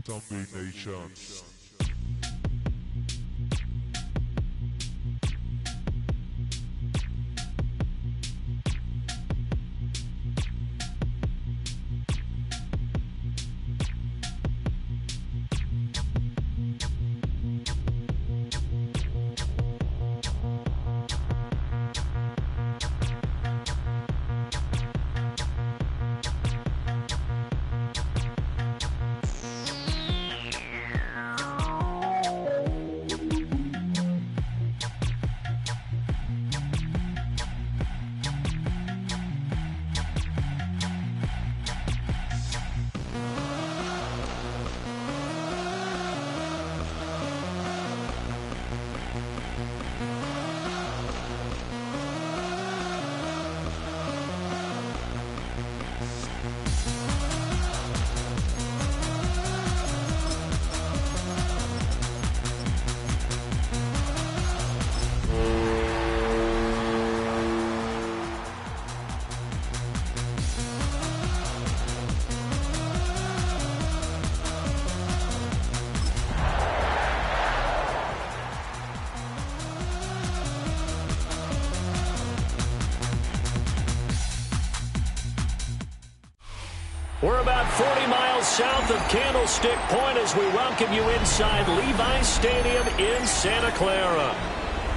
Zombie Nation. We're about 40 miles south of Candlestick Point as we welcome you inside Levi's Stadium in Santa Clara.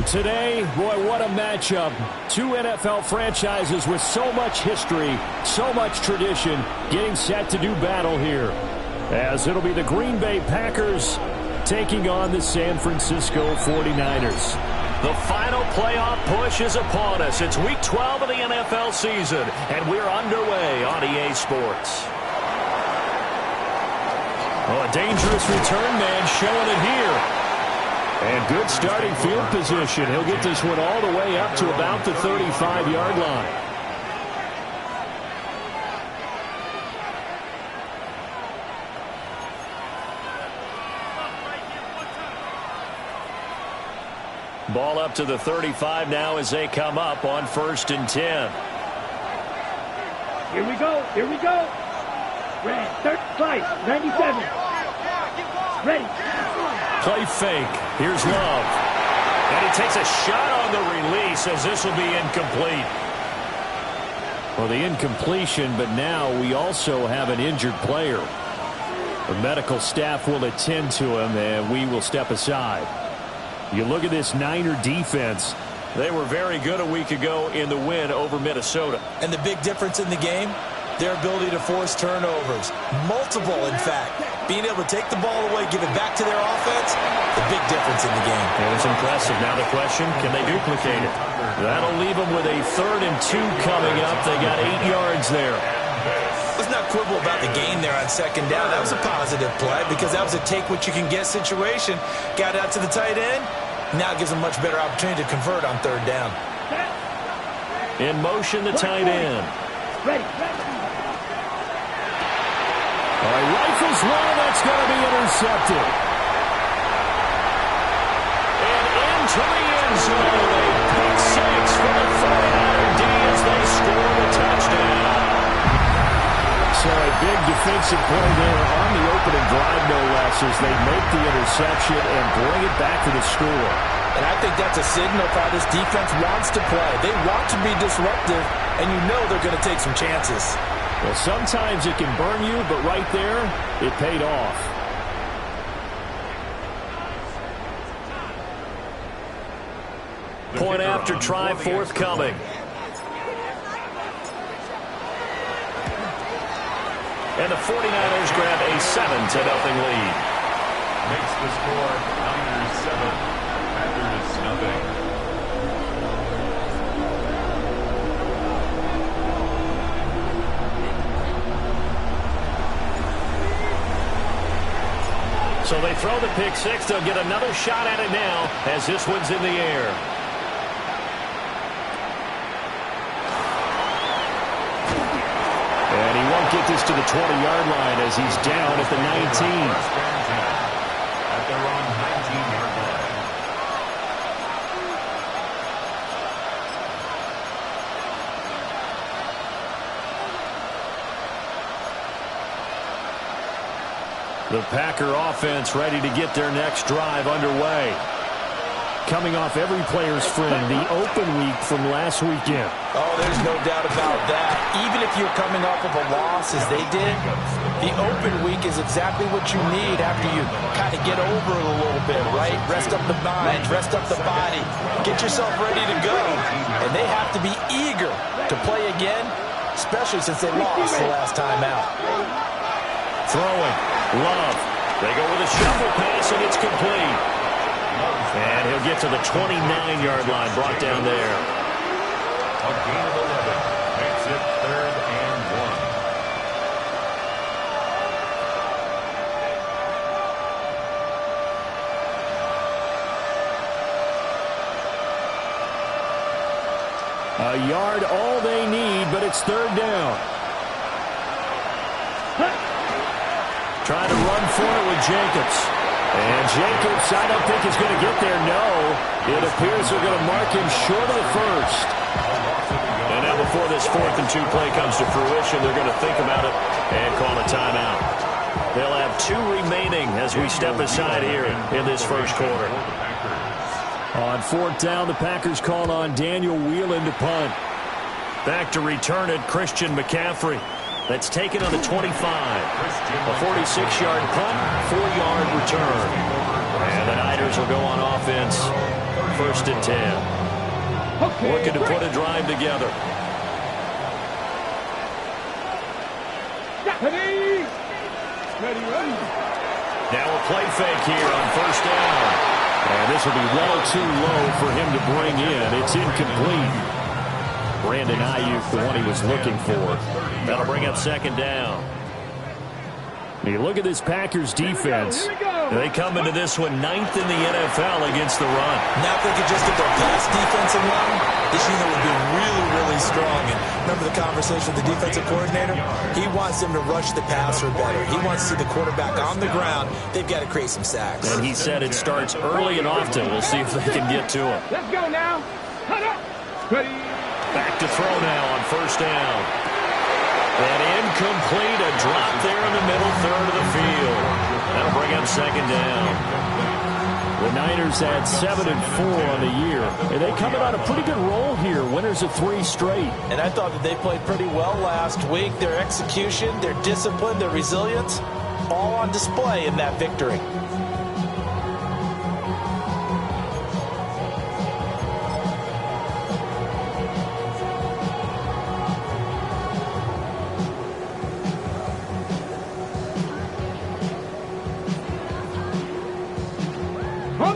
Today, boy, what a matchup. Two NFL franchises with so much history, so much tradition, getting set to do battle here. As it'll be the Green Bay Packers taking on the San Francisco 49ers. The final playoff push is upon us. It's Week 12 of the NFL season, and we're underway on EA Sports. Oh, a dangerous return man showing it here. And good starting field position. He'll get this one all the way up to about the 35-yard line. Ball up to the 35 now as they come up on 1st and 10. Here we go. Here we go. Red, third slice, 97. Ready. Play fake. Here's Love. And he takes a shot on the release as this will be incomplete. Well, the incompletion, but now we also have an injured player. The medical staff will attend to him, and we will step aside. You look at this Niner defense. They were very good a week ago in the win over Minnesota. And the big difference in the game, their ability to force turnovers. Multiple, in fact. Being able to take the ball away, give it back to their offense, the big difference in the game. It was impressive. Now the question, can they duplicate it? That'll leave them with a 3rd and 2 coming up. They got 8 yards there. Let's not quibble about the gain there on 2nd down. That was a positive play because that was a take-what-you-can-get situation. Got out to the tight end. Now it gives them a much better opportunity to convert on 3rd down. In motion, the tight end. Ready. All right, rifles one, that's going to be intercepted. And into the end zone, a pick 6 for the 49er D as they score the touchdown. So a big defensive play there on the opening drive, no less, as they make the interception and bring it back to the score. And I think that's a signal for how this defense wants to play. They want to be disruptive, and you know they're going to take some chances. Well, sometimes it can burn you, but right there, it paid off. Point after try forthcoming. And the 49ers grab a 7-0 lead. Makes the score Niners 7, Packers nothing. So they throw the pick 6. They'll get another shot at it now as this one's in the air. And he won't get this to the 20-yard line as he's down at the 19. At their own 19-yard line. The Packer offense ready to get their next drive underway. Coming off every player's friend, the open week from last weekend. Oh, there's no doubt about that. Even if you're coming off of a loss as they did, the open week is exactly what you need after you kind of get over it a little bit, right? Rest up the mind, rest up the body, get yourself ready to go. And they have to be eager to play again, especially since they lost the last time out. Throwing. Love. They go with a shuffle pass, and it's complete. And he'll get to the 29-yard line, brought down there. A gain of 11 makes it 3rd and 1. A yard, all they need, but it's 3rd down. Trying to run for it with Jacobs. And Jacobs, I don't think he's going to get there. No. It appears they're going to mark him short of the first. And now before this 4th and 2 play comes to fruition, they're going to think about it and call a timeout. They'll have 2 remaining as we step aside here in this first quarter. On 4th down, the Packers call on Daniel Whelan to punt. Back to return it, Christian McCaffrey. That's taken on the 25. A 46-yard punt, 4-yard return. And the Niners will go on offense, 1st and 10. Looking to put a drive together. Now a play fake here on 1st down. And this will be well too low for him to bring in. It's incomplete. Brandon Ayuk, the one he was looking for. That'll bring up 2nd down. You look at this Packers defense. They come into this one 9th in the NFL against the run. Now if they could just get their pass defense in line, this unit would be really, really strong. And remember the conversation with the defensive coordinator? He wants them to rush the passer better. He wants to see the quarterback on the ground. They've got to create some sacks. And he said it starts early and often. We'll see if they can get to him. Let's go now. Cut up. Ready. Back to throw now on 1st down. And incomplete, a drop there in the middle 3rd of the field. That'll bring up 2nd down. The Niners had 7-4 on the year. And they coming on a pretty good roll here. Winners of 3 straight. And I thought that they played pretty well last week. Their execution, their discipline, their resilience, all on display in that victory.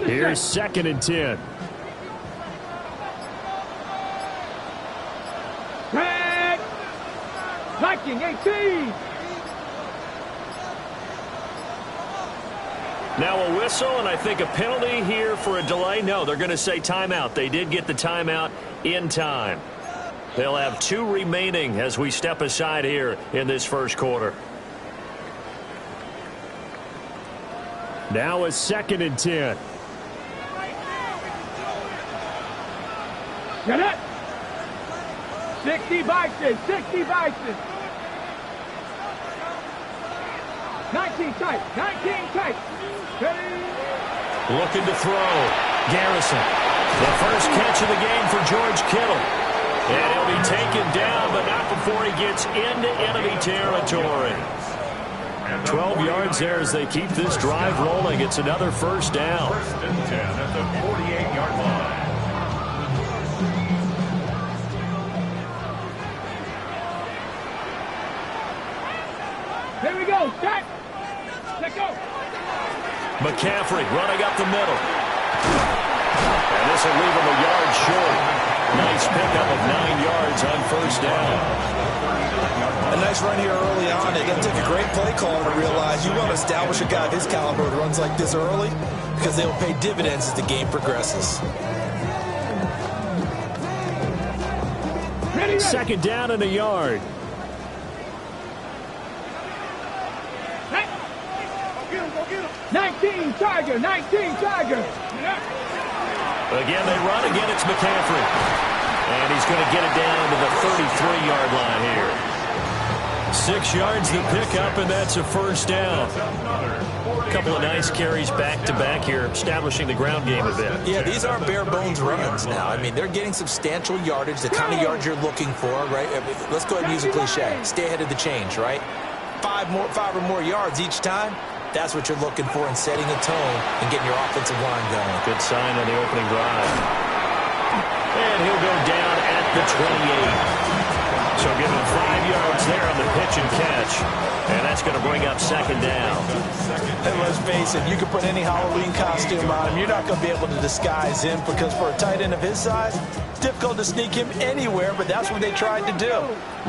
Here's 2nd and 10. Tag. Viking 18. Now a whistle, and I think a penalty here for a delay. No, they're going to say timeout. They did get the timeout in time. They'll have 2 remaining as we step aside here in this first quarter. Now a 2nd and 10. Get it. 60 Bison. 60 Bison. 19 tight. 19 tight. Ready. Looking to throw. Garrison. The first catch of the game for George Kittle. And he'll be taken down, but not before he gets into enemy territory. 12 yards there as they keep this drive rolling. It's another 1st down. 1st and 10 at the 48-yard line. Here we go. Set. Let go. McCaffrey running up the middle. And this will leave him a yard short. Nice pickup of 9 yards on 1st down. A nice run here early on. It doesn't take a great play caller to realize you want to establish a guy of his caliber that runs like this early because they will pay dividends as the game progresses. Ready. 2nd down and a yard. Hey. Go get him. 19 Tiger. 19 Tiger. Again, they run. Again, it's McCaffrey. And he's going to get it down to the 33-yard line here. 6 yards to pick up, and that's a first down. A couple of nice carries back-to-back here, establishing the ground game a bit. Yeah, these aren't bare-bones runs now. I mean, they're getting substantial yardage, the kind of yards you're looking for, right? I mean, let's go ahead and use a cliche. Stay ahead of the change, right? 5 or more yards each time. That's what you're looking for in setting a tone and getting your offensive line going. Good sign on the opening drive. And he'll go down at the 28. So give him 5 yards there on the pitch and catch. And that's going to bring up second down. And let's face it, you can put any Halloween costume on him. You're not going to be able to disguise him because for a tight end of his size, it's difficult to sneak him anywhere, but that's what they tried to do.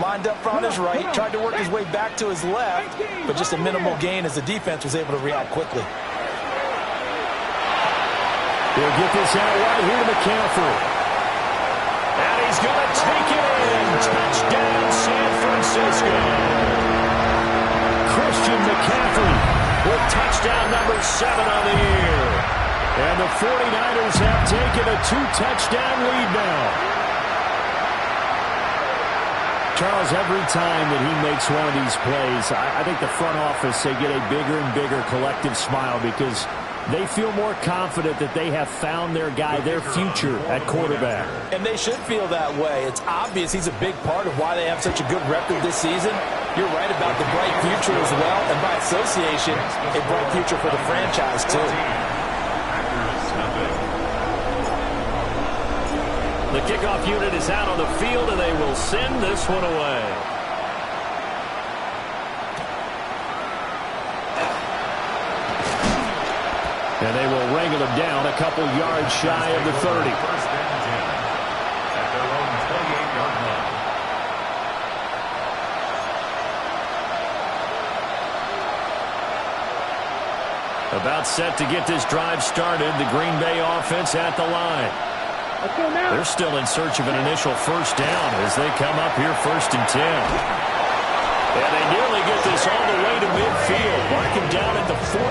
Lined up on his right, tried to work his way back to his left, but just a minimal gain as the defense was able to react quickly. He'll get this out right here to McCaffrey. And he's going to take it in. Touchdown, San Francisco. Christian McCaffrey with touchdown number 7 on the year. And the 49ers have taken a 2-touchdown lead now. Charles, every time that he makes one of these plays, I think the front office, they get a bigger and bigger collective smile because they feel more confident that they have found their guy, their future at quarterback. And they should feel that way. It's obvious he's a big part of why they have such a good record this season. You're right about the bright future as well, and by association, a bright future for the franchise too. The kickoff unit is out on the field, and they will send this one away. And they will wrangle him down a couple yards shy of the 30. First down and 10 at their own 28-yard line. About set to get this drive started. The Green Bay offense at the line. They're still in search of an initial first down as they come up here 1st and 10. And they nearly get this all the way to midfield. Marking down at the 49.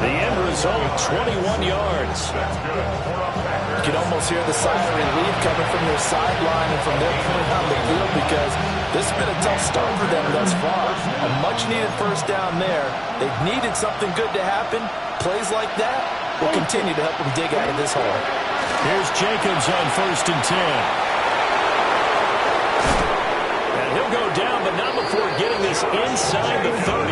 The end result, 21 yards. You can almost hear the sigh of relief coming from their sideline and from their point on the field because this has been a tough start for them thus far. A much-needed first down there. They've needed something good to happen. Plays like that will continue to help them dig out of this hole. Here's Jacobs on 1st and 10. And he'll go down, but not before getting this inside the 30.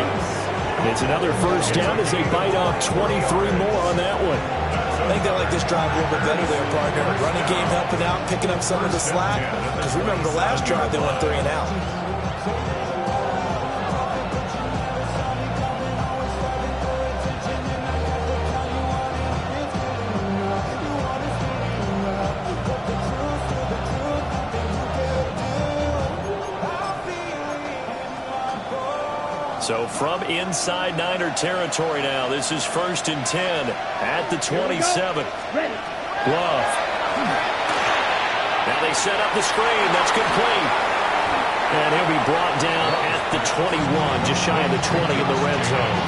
It's another first down as they bite off 23 more on that one. I think they like this drive a little bit better there, partner. Running game helping out, picking up some of the slack. Because remember, the last drive they went 3 and out. So from inside Niner territory now, this is 1st and 10 at the 27. Love. Now they set up the screen. That's complete. And he'll be brought down at the 21, just shy of the 20 in the red zone.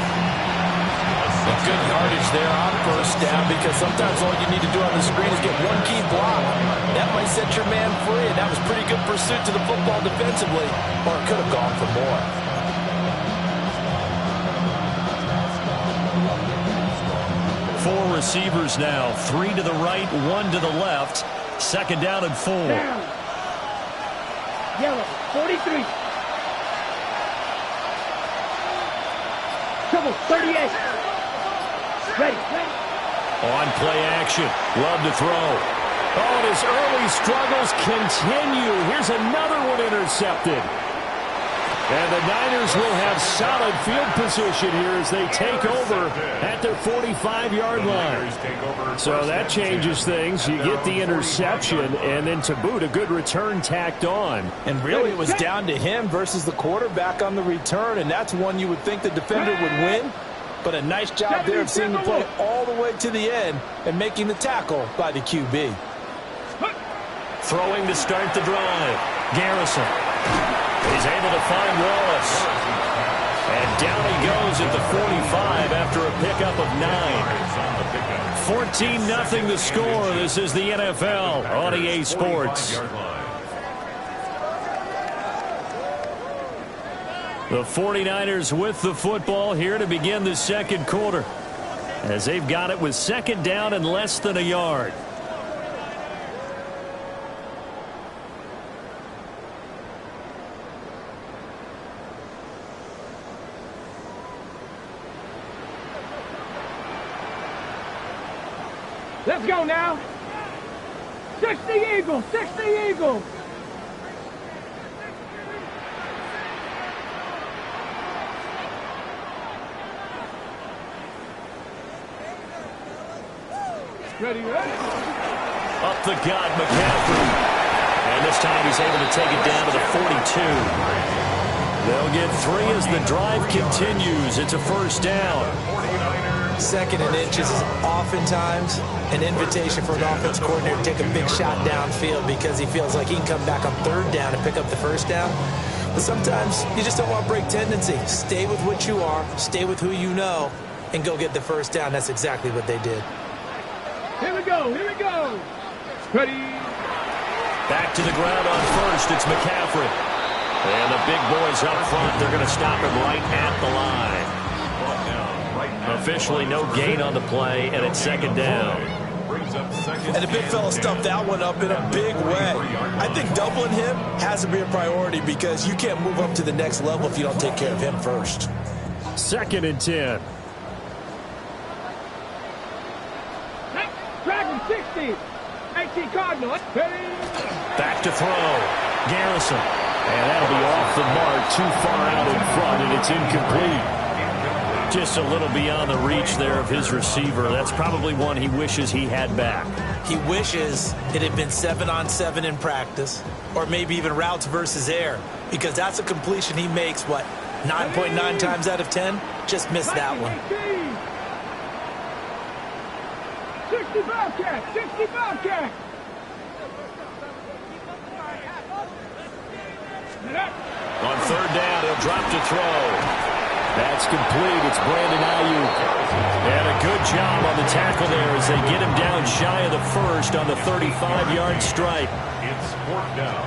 Good yardage there on first down because sometimes all you need to do on the screen is get one key block. That might set your man free, and that was pretty good pursuit to the football defensively, or it could have gone for more. Four receivers now, 3 to the right, 1 to the left. 2nd down and 4. Down. Yellow, 43. Trouble, 38. Ready. On play action. Love to throw. Oh, and his early struggles continue. Here's another one intercepted. And the Niners will have solid field position here as they take over at their 45-yard line. So that changes things. You get the interception, and then to boot, a good return tacked on. And really, it was down to him versus the quarterback on the return, and that's one you would think the defender would win. But a nice job there of seeing the play all the way to the end and making the tackle by the QB. Throwing to start the drive. Garrison. He's able to find Wallace. And down he goes at the 45 after a pickup of 9. 14-0 the score. This is the NFL on EA Sports. The 49ers with the football here to begin the second quarter, as they've got it with second down and less than a yard. Let's go now. 60 Eagles, 60 Eagles. Ready, ready. Up the gut, McCaffrey. And this time he's able to take it down to the 42. They'll get 3 as the drive continues. It's a first down. 2nd and inches is oftentimes an invitation for an offense coordinator to take a big shot downfield because he feels like he can come back on 3rd down and pick up the first down. But sometimes you just don't want to break tendency. Stay with what you are, stay with who you know, and go get the first down. That's exactly what they did. Here we go, here we go. Ready. Back to the ground on first. It's McCaffrey. And the big boys up front, they're going to stop him right at the line. Officially no gain on the play, and it's second down. And the big fella stuffed that one up in a big way. I think doubling him has to be a priority because you can't move up to the next level if you don't take care of him first. 2nd and 10. Dragon 60. 18 Cardinal. Back to throw. Garrison. And that'll be off the mark, too far out in front, and it's incomplete. Just a little beyond the reach there of his receiver. That's probably one he wishes he had back. He wishes it had been 7-on-7 in practice, or maybe even routes versus air, because that's a completion he makes, 9.9 times out of 10? Just missed that one. 60 Bobcat, 60 Bobcat. On 3rd down, he'll drop to throw. That's complete. It's Brandon Ayuk. And a good job on the tackle there as they get him down shy of the first on the 35-yard strike. It's 4th down.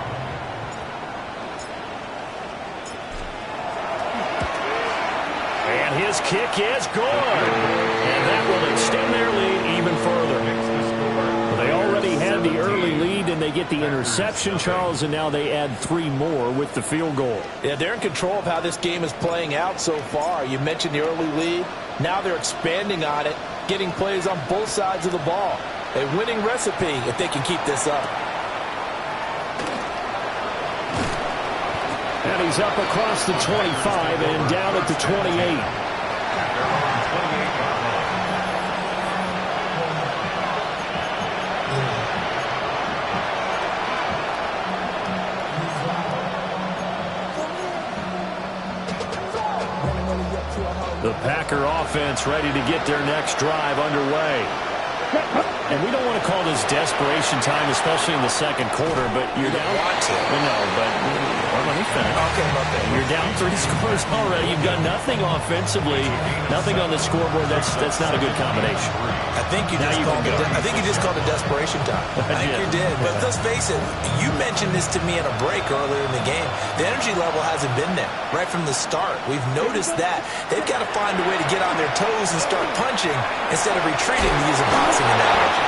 And his kick is good. And that will extend their lead even further. They already had the early lead, and they get the interception, Charles, and now they add 3 more with the field goal. Yeah, they're in control of how this game is playing out so far. You mentioned the early lead. Now they're expanding on it, getting plays on both sides of the ball. A winning recipe if they can keep this up. And he's up across the 25 and down at the 28. The Packer offense ready to get their next drive underway. And we don't want to call this desperation time, especially in the second quarter, but you're down. Want to. No, but let me finish. Okay, okay. You're down 3 scores already. You've done nothing offensively, nothing on the scoreboard. That's not a good combination. I think you just called it desperation time. I think you did. But let's face it, you mentioned this to me in a break earlier in the game. The energy level hasn't been there right from the start. We've noticed that. They've got to find a way to get on their toes and start punching instead of retreating, to use a boxing analogy.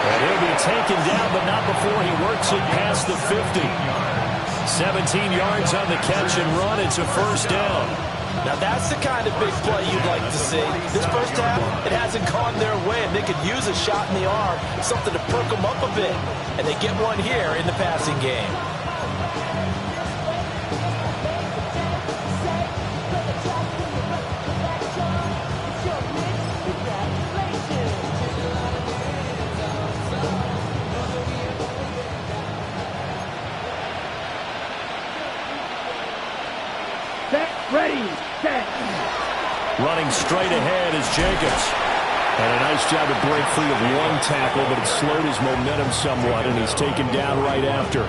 And he'll be taken down, but not before he works it past the 50. 17 yards on the catch and run. It's a first down. Now that's the kind of big play you'd like to see. This first half, it hasn't gone their way, and they could use a shot in the arm, something to perk them up a bit. And they get one here in the passing game. Ready, set. Running straight ahead is Jacobs. And a nice job to break free of one tackle, but it slowed his momentum somewhat, and he's taken down right after.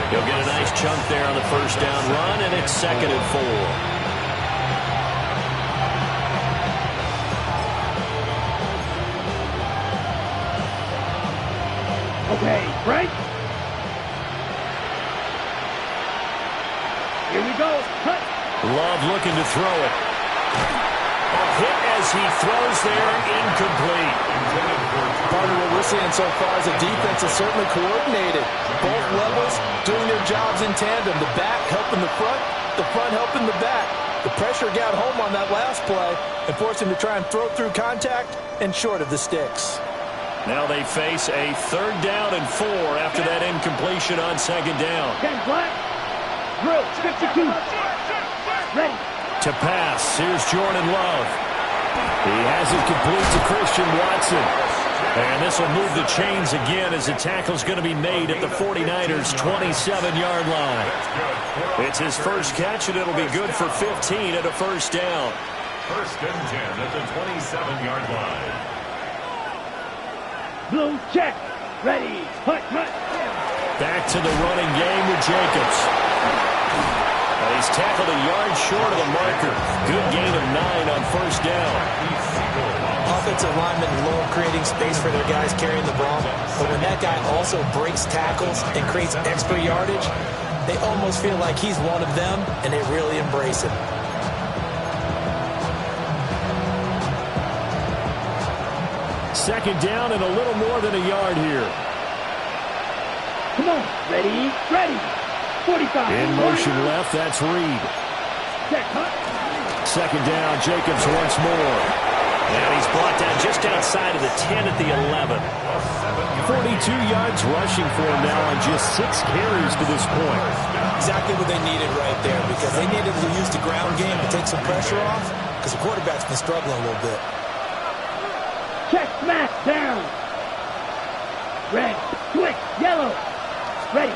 He'll get a nice chunk there on the first down run, and it's 2nd and 4. Okay, right. Here we go. Cut. Love looking to throw it. A hit as he throws there, incomplete. Partner, what we're seeing so far is the defense is certainly coordinated. Both levels doing their jobs in tandem. The back helping the front helping the back. The pressure got home on that last play and forced him to try and throw through contact and short of the sticks. Now they face a 3rd down and 4 after that incompletion on 2nd down. 10 flat. Drill, 52. Ready. To pass, here's Jordan Love. He has it complete to Christian Watson. And this will move the chains again as the tackle's going to be made at the 49ers' 27-yard line. It's his first catch, and it'll be good for 15 at a 1st down. 1st and 10 at the 27-yard line. Blue check. Ready. Hut. Back to the running game with Jacobs. He's tackled a yard short of the marker. Good gain of 9 on 1st down. Offensive linemen love creating space for their guys carrying the ball. But when that guy also breaks tackles and creates extra yardage, they almost feel like he's one of them, and they really embrace him. Second down and a little more than a yard here. Come on. Ready. 45. In motion left, that's Reed. Check, hut. 2nd down, Jacobs once more. And he's brought down just outside of the 10 at the 11. 42 yards rushing for him now on just 6 carries to this point. Exactly what they needed right there, because they needed to use the ground game to take some pressure off, because the quarterback's been struggling a little bit. Check, smash, down. Red, switch, yellow. Ready.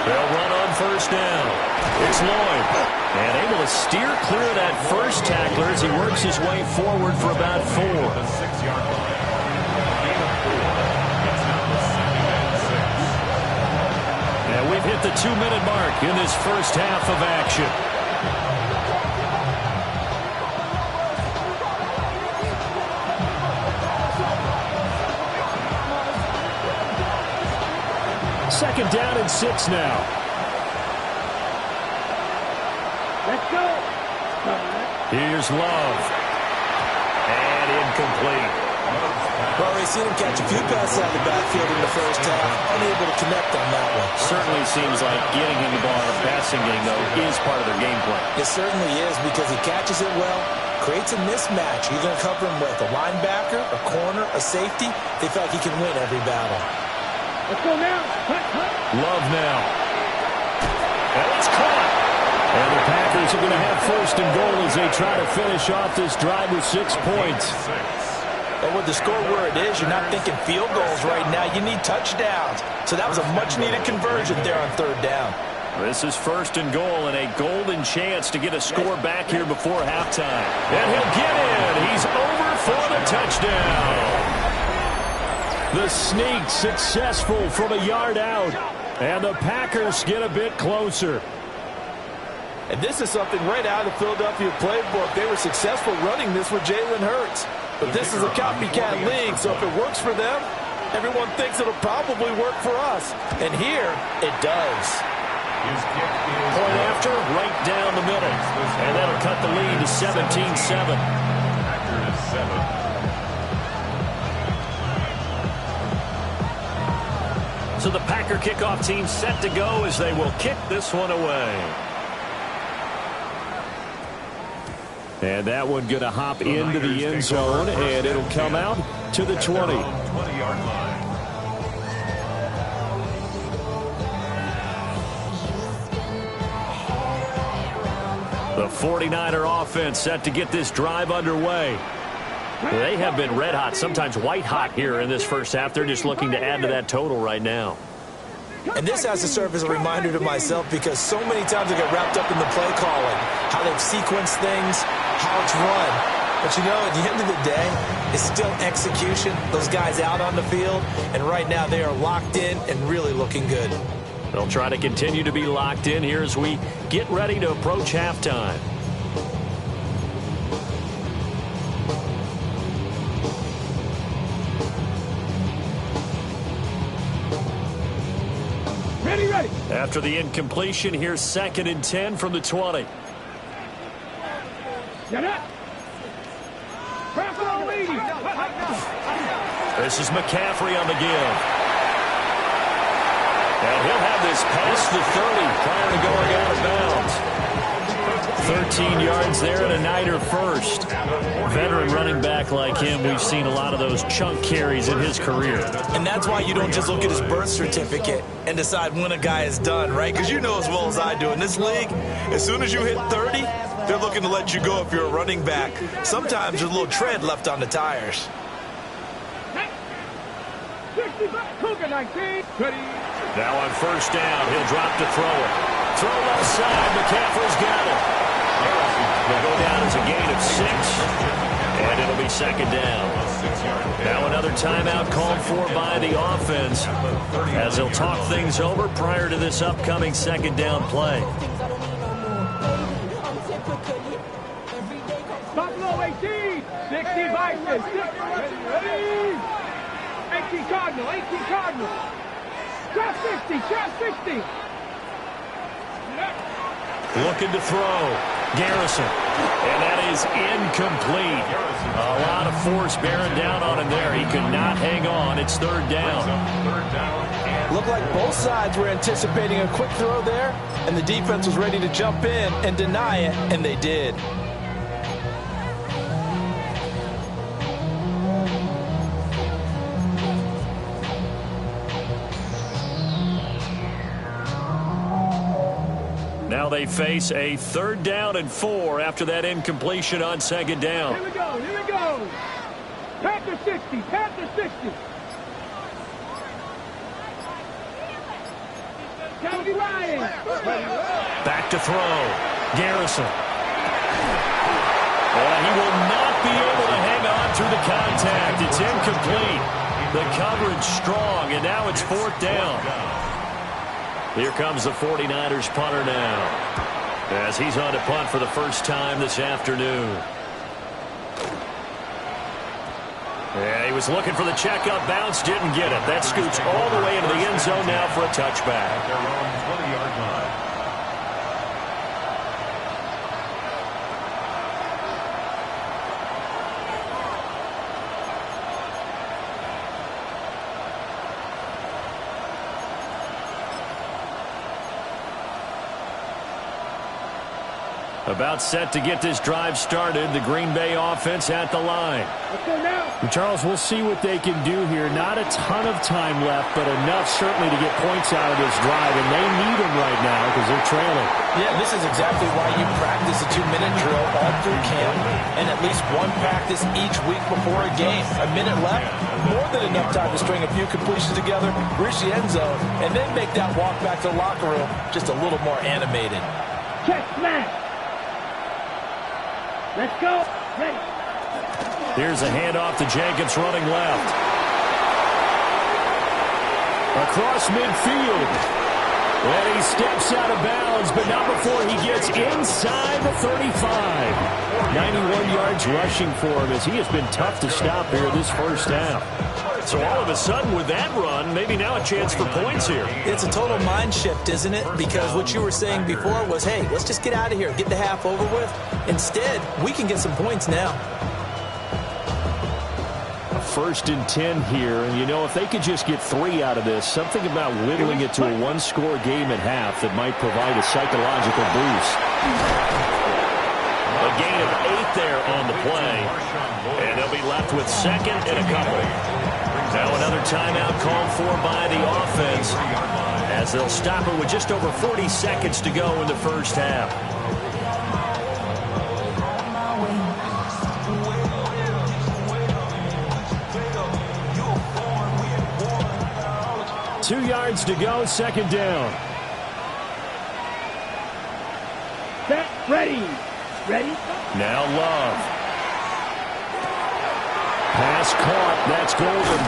They'll run on 1st down. It's Lloyd. And able to steer clear of that first tackler as he works his way forward for about 4. The 6-yard line. Gain of 4. It's now the 2nd and 6. And we've hit the 2-minute mark in this first half of action. Second down and 6 now. Let's go. Here's Love. And incomplete. Well, we've seen him catch a few passes out of the backfield in the first half, unable to connect on that one. Certainly seems like getting him the ball in a passing game, though, is part of their game plan. It certainly is, because he catches it well, creates a mismatch. You're going to cover him with a linebacker, a corner, a safety. They feel like he can win every battle. Let's go now. Love now. And it's caught. And the Packers are going to have 1st and goal as they try to finish off this drive with 6 points. And with the score where it is, you're not thinking field goals right now. You need touchdowns. So that was a much-needed conversion there on 3rd down. This is 1st and goal and a golden chance to get a score back here before halftime. And he'll get in. He's over for the touchdown. The sneak successful from a yard out. And the Packers get a bit closer. And this is something right out of the Philadelphia playbook. They were successful running this with Jalen Hurts. But this is a copycat league, so if it works for them, everyone thinks it'll probably work for us. And here, it does. Point after, right down the middle. And that'll cut the lead to 17-7. Packers 7. So the Packer kickoff team set to go as they will kick this one away. And that one going to hop into the end zone, and it'll come out to the 20. 20-yard line. The 49er offense set to get this drive underway. They have been red hot, sometimes white hot here in this first half. They're just looking to add to that total right now. And this has to serve as a reminder to myself, because so many times I get wrapped up in the play calling, how they've sequenced things, how it's run. But, you know, at the end of the day, it's still execution. Those guys out on the field, and right now they are locked in and really looking good. They'll try to continue to be locked in here as we get ready to approach halftime. Ready. ready. After the incompletion, here's 2nd and 10 from the 20. Get up. Press all 80. This is McCaffrey on the give. And he'll have this past the 30 prior to going out of bounds. 13 yards there and a Niner first. Veteran running back like him, we've seen a lot of those chunk carries in his career. And that's why you don't just look at his birth certificate and decide when a guy is done, right? Because you know as well as I do, in this league, as soon as you hit 30, they're looking to let you go if you're a running back. Sometimes there's a little tread left on the tires. 65, Cougar 19. Ready. Now on first down, he'll drop to throw it. Throw left side, McCaffrey's got it. They'll go down as a gain of 6, and it'll be 2nd down. Now another timeout called for by the offense as they'll talk things over prior to this upcoming 2nd down play. Buffalo 18. 60 Bison. Ready. 18 Cardinal. 18 Cardinal. Trap 60. Trap 60. Looking to throw. Garrison. And that is incomplete. A lot of force bearing down on him there. He could not hang on. It's 3rd down. Looked like both sides were anticipating a quick throw there, and the defense was ready to jump in and deny it, and they did. Now they face a 3rd down and 4 after that incompletion on 2nd down. Here we go. Here we go. Panther 60. Panther 60. County Ryan. Back to throw. Garrison. And he will not be able to hang on through the contact. It's incomplete. The coverage strong, and now it's 4th down. Here comes the 49ers punter now, as he's on to punt for the first time this afternoon. Yeah, he was looking for the checkup bounce, didn't get it. That scoots all the way into the end zone now for a touchback. Their own 20-yard line. About set to get this drive started. The Green Bay offense at the line. Let's go now. Charles, we'll see what they can do here. Not a ton of time left, but enough certainly to get points out of this drive, and they need them right now because they're trailing. Yeah, this is exactly why you practice a 2-minute drill all through camp and at least one practice each week before a game. A minute left, more than enough time to string a few completions together, reach the end zone, and then make that walk back to the locker room just a little more animated. Check smash. Let's go. Ready. Here's a handoff to Jacobs running left. Across midfield. And he steps out of bounds, but not before he gets inside the 35. 91 yards rushing for him as he has been tough to stop here this first half. So all of a sudden with that run, maybe now a chance for points here. It's a total mind shift, isn't it? Because what you were saying before was, hey, let's just get out of here, get the half over with. Instead, we can get some points now. 1st and 10 here, and you know, if they could just get 3 out of this, something about whittling it to a one-score game at half that might provide a psychological boost. A gain of 8 there on the play, and they'll be left with 2nd and a couple. Now another timeout called for by the offense as they'll stop it with just over 40 seconds to go in the first half. Two yards to go, 2nd down. Set, ready. Ready. Now Love. Pass caught. That's Golden.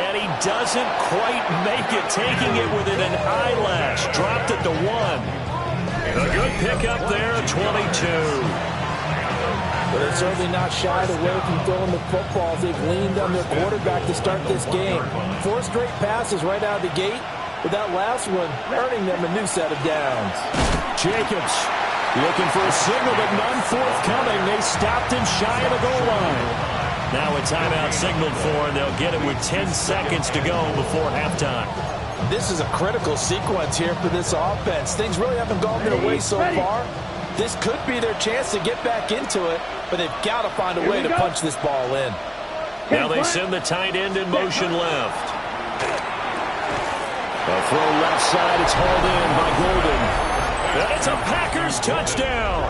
And he doesn't quite make it, taking it within an eyelash. Dropped at the 1. A good pickup there at 22. But they're certainly not shied away from throwing the football. They've leaned on their quarterback to start this game. 4 straight passes right out of the gate, with that last one earning them a new set of downs. Jacobs looking for a signal, but none forthcoming. They stopped him shy of the goal line. Now a timeout signaled for, and they'll get it with 10 seconds to go before halftime. This is a critical sequence here for this offense. Things really haven't gone their way so far. This could be their chance to get back into it, but they've got to find a way to punch this ball in. Now they send the tight end in motion left. A throw left side. It's hauled in by Golden. And it's a Packers touchdown.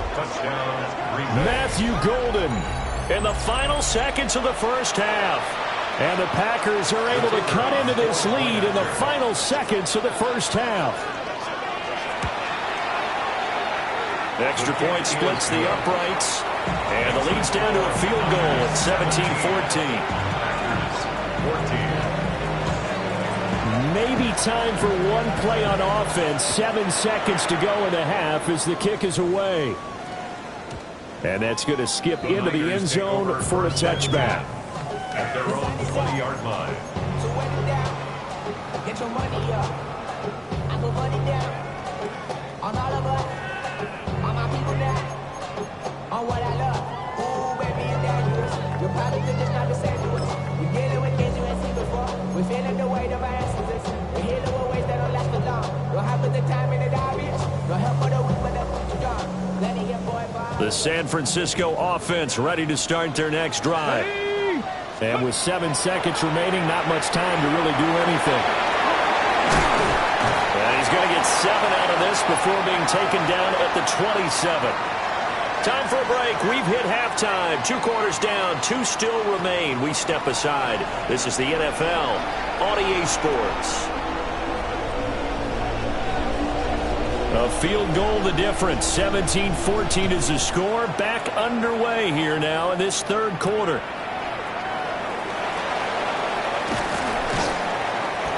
Matthew Golden in the final seconds of the first half. And the Packers are able to cut into this lead in the final seconds of the first half. Extra point splits the uprights. And the lead's down to a field goal at 17-14. Maybe time for one play on offense. 7 seconds to go in the half as the kick is away. And that's going to skip into the end zone for a touchback. At their own 20-yard line. So wet it down. Get your money up. I go money down. On all of us. On my people now. On what I love. Ooh, baby, it's dangerous. Your product is just not the same to us. We're dealing with things you ain't seen before. We're feeling the weight of our ancestors. We're healing with ways that don't last for long. Don't have the time in the diabetes. No help for the weak, but the strong. Let it get boy by. The San Francisco offense ready to start their next drive. And with 7 seconds remaining, not much time to really do anything. And he's going to get 7 out of this before being taken down at the 27. Time for a break. We've hit halftime. 2 quarters down. 2 still remain. We step aside. This is the NFL on EA Sports. A field goal the difference. 17-14 is the score. Back underway here now in this third quarter.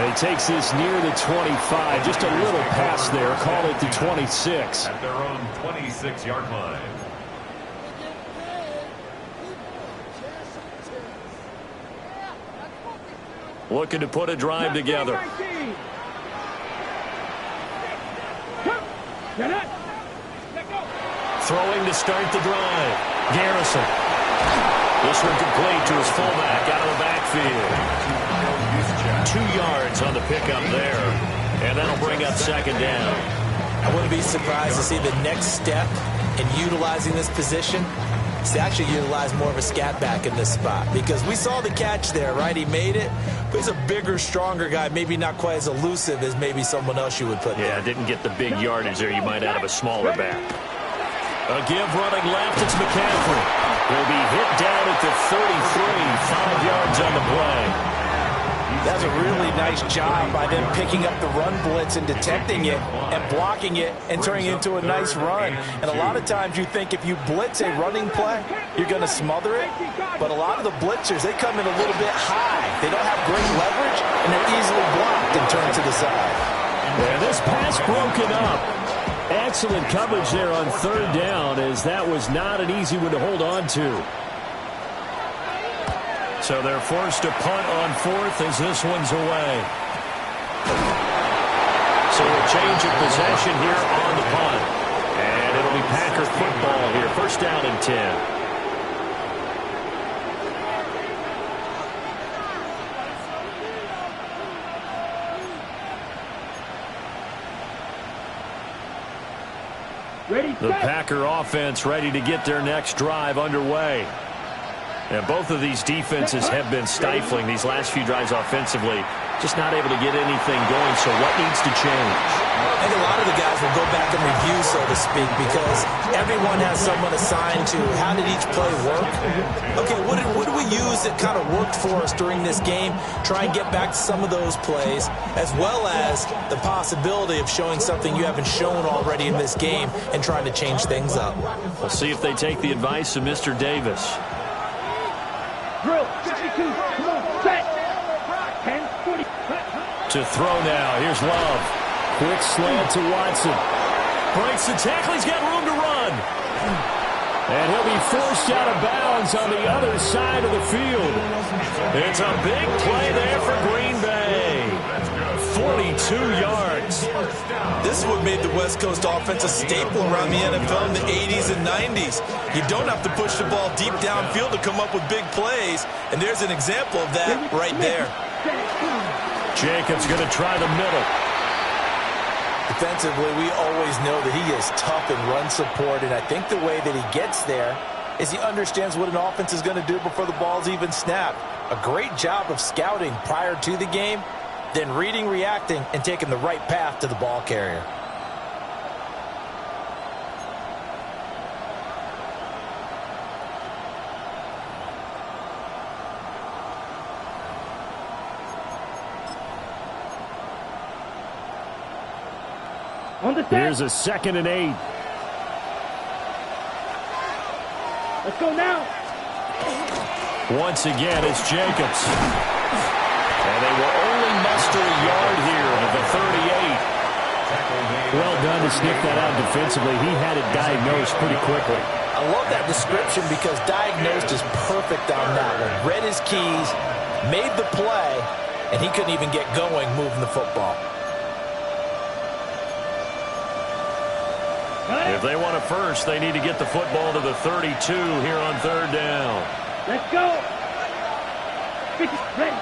And he takes this near the 25. Just a little pass there. Call it the 26. At their own 26-yard line. Looking to put a drive together. Throwing to start the drive. Garrison. This one complete to his fullback out of the backfield. 2 yards on the pickup there. And that'll bring up second down. I wouldn't be surprised to see the next step in utilizing this position is to actually utilize more of a scat back in this spot. Because we saw the catch there, right? He made it. But he's a bigger, stronger guy. Maybe not quite as elusive as maybe someone else you would put there. Yeah, didn't get the big yardage there you might out of a smaller back. A give running left. It's McCaffrey. Will be hit down at the 33. 5 yards on the play. That's a really nice job by them picking up the run blitz and detecting it and blocking it and turning it into a nice run. And a lot of times you think if you blitz a running play, you're going to smother it. But a lot of the blitzers, they come in a little bit high. They don't have great leverage, and they're easily blocked and turned to the side. And this pass broken up. Excellent coverage there on third down, as that was not an easy one to hold on to. So they're forced to punt on fourth as this one's away. So a change of possession here on the punt. And it'll be Packer football here. First down and 10. The Packer offense ready to get their next drive underway. And both of these defenses have been stifling these last few drives offensively. Just not able to get anything going. So what needs to change? I think a lot of the guys will go back and review, so to speak, because everyone has someone assigned to how did each play work. Okay, what did we use that kind of worked for us during this game? Try and get back to some of those plays, as well as the possibility of showing something you haven't shown already in this game and trying to change things up. We'll see if they take the advice of Mr. Davis. Drill, 52, come on, set. 10, 40. To throw now, here's Love. Quick slant to Watson. Breaks the tackle, he's got room to run. And he'll be forced out of bounds on the other side of the field. It's a big play there for Green Bay. 42 yards. This is what made the West Coast offense a staple around the NFL in the 80s and 90s. You don't have to push the ball deep downfield to come up with big plays, and there's an example of that right there. Jacobs going to try the middle. Defensively, we always know that he is tough in run support, and I think the way that he gets there is he understands what an offense is going to do before the ball's even snapped. A great job of scouting prior to the game, then reading, reacting, and taking the right path to the ball carrier. On the set. Here's a 2nd and 8. Let's go now. Once again, it's Jacobs. And they will only muster a yard here to the 38. Well done to sniff that out defensively. He had it diagnosed pretty quickly. I love that description because diagnosed is perfect on that one. Read his keys, made the play, and he couldn't even get going moving the football. If they want a first, they need to get the football to the 32 here on 3rd down. Let's go. Ready.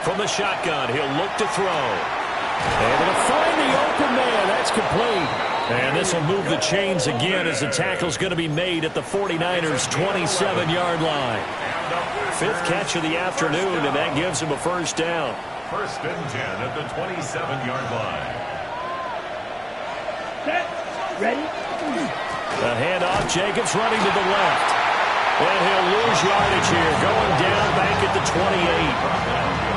From the shotgun, he'll look to throw. Able to find the open man. That's complete. And this will move the chains again as the tackle's going to be made at the 49ers' 27-yard line. 5th catch of the afternoon, and that gives him a first down. 1st and 10 at the 27-yard line. Set. Ready. The handoff, Jacobs running to the left. And he'll lose yardage here, going down back at the 28.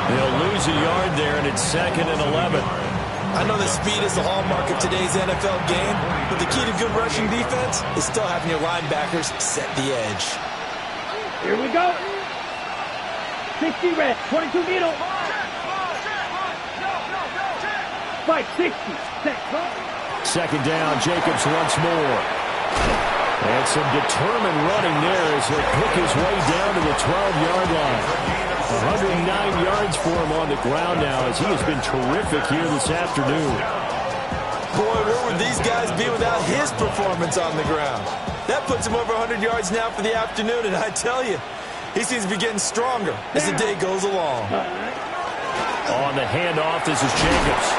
They'll lose a yard there, and it's 2nd and 11. I know that speed is the hallmark of today's NFL game, but the key to good rushing defense is still having your linebackers set the edge. Here we go. 60 red, 22 middle. 560. Set. 2nd down, Jacobs once more. And some determined running there as he'll pick his way down to the 12-yard line. 109 yards for him on the ground now as he has been terrific here this afternoon. Boy, where would these guys be without his performance on the ground? That puts him over 100 yards now for the afternoon, and I tell you, he seems to be getting stronger as the day goes along. On the handoff, this is Jacobs.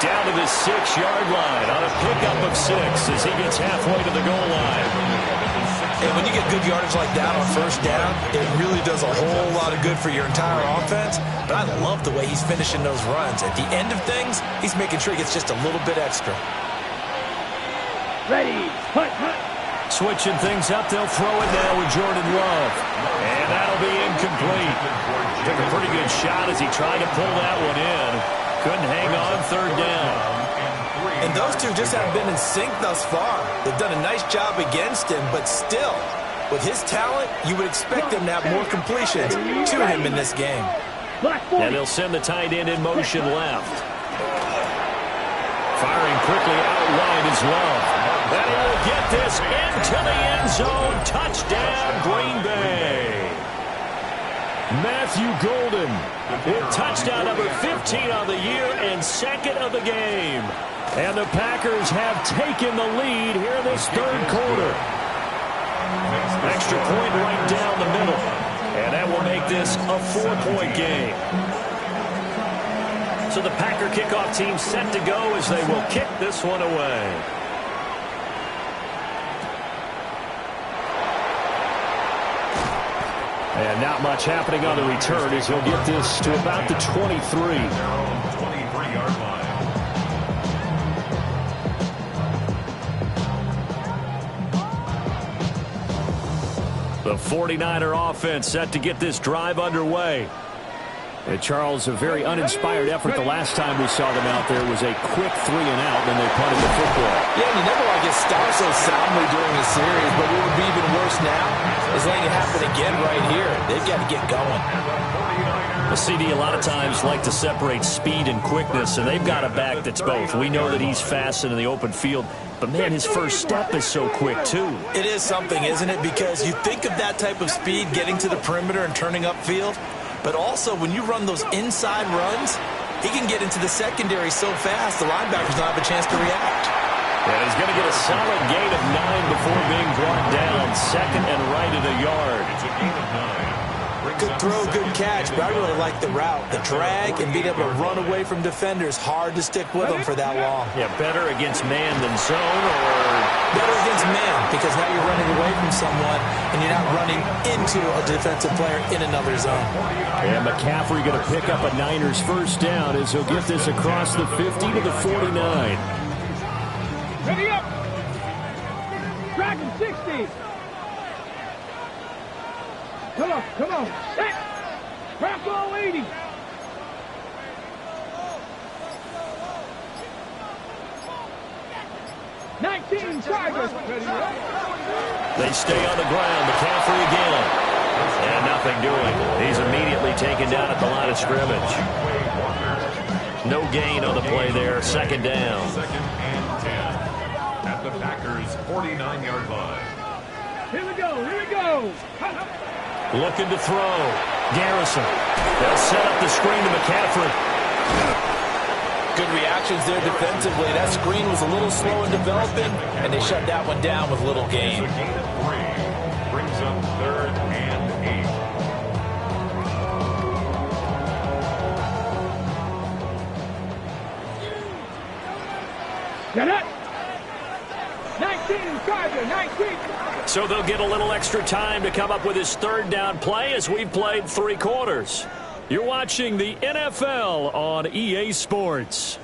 Down to the 6-yard line on a pickup of 6 as he gets halfway to the goal line. And when you get good yardage like that on 1st down, it really does a whole lot of good for your entire offense. But I love the way he's finishing those runs. At the end of things, he's making sure he gets just a little bit extra. Ready. Hunt, hunt. Switching things up, they'll throw it now with Jordan Love. And that'll be incomplete. Took a pretty good shot as he tried to pull that one in. Couldn't hang on 3rd down. And those two just haven't been in sync thus far. They've done a nice job against him, but still, with his talent, you would expect him to have more completions to him in this game. And they'll send the tight end in motion left. Firing quickly out wide is Love. And he will get this into the end zone. Touchdown, Green Bay. Matthew Golden with touchdown number 15 on the year and 2nd of the game. And the Packers have taken the lead here in this 3rd quarter. Extra point right down the middle. And that will make this a 4-point game. So the Packer kickoff team set to go as they will kick this one away. And not much happening on the return as he'll get this to about the 23. 23-yard line. The 49er offense set to get this drive underway. And Charles, a very uninspired effort the last time we saw them out there was a quick 3-and-out when they punted the football. Yeah, and you never want to get stopped so soundly during the series, but what would be even worse now is letting it happen again right here. They've got to get going. The CD a lot of times like to separate speed and quickness, and they've got a back that's both. We know that he's fast in the open field, but man, his first step is so quick too. It is something, isn't it? Because you think of that type of speed getting to the perimeter and turning upfield, but also when you run those inside runs, He can get into the secondary so fast, the linebackers don't have a chance to react. And he's going to get a solid gain of 9 before being brought down. Second and right at a yard. It's a gain of 9. Good throw, good catch, but I really like the route. The drag and being able to run away from defenders, hard to stick with them for that long. Yeah, better against man than zone, or better against man, because now you're running away from someone and you're not running into a defensive player in another zone. And McCaffrey going to pick up a Niners first down as he'll get this across the 50 to the 49. Ready up. Dragon 60. Come on, come on. Set. Crack all 80. Chargers. They stay on the ground. McCaffrey again. And nothing doing. He's immediately taken down at the line of scrimmage. No gain on the play there. Second down. Second and 10 at the Packers' 49-yard line. Here we go. Here we go. Looking to throw. Garrison. They'll set up the screen to McCaffrey. Good reactions there defensively. That screen was a little slow in developing, and they shut that one down with little gain. It's a gain of 3. Brings up third and 8. Get it. 19, Charger, 19. So they'll get a little extra time to come up with his third down play as we've played 3 quarters. You're watching the NFL on EA Sports.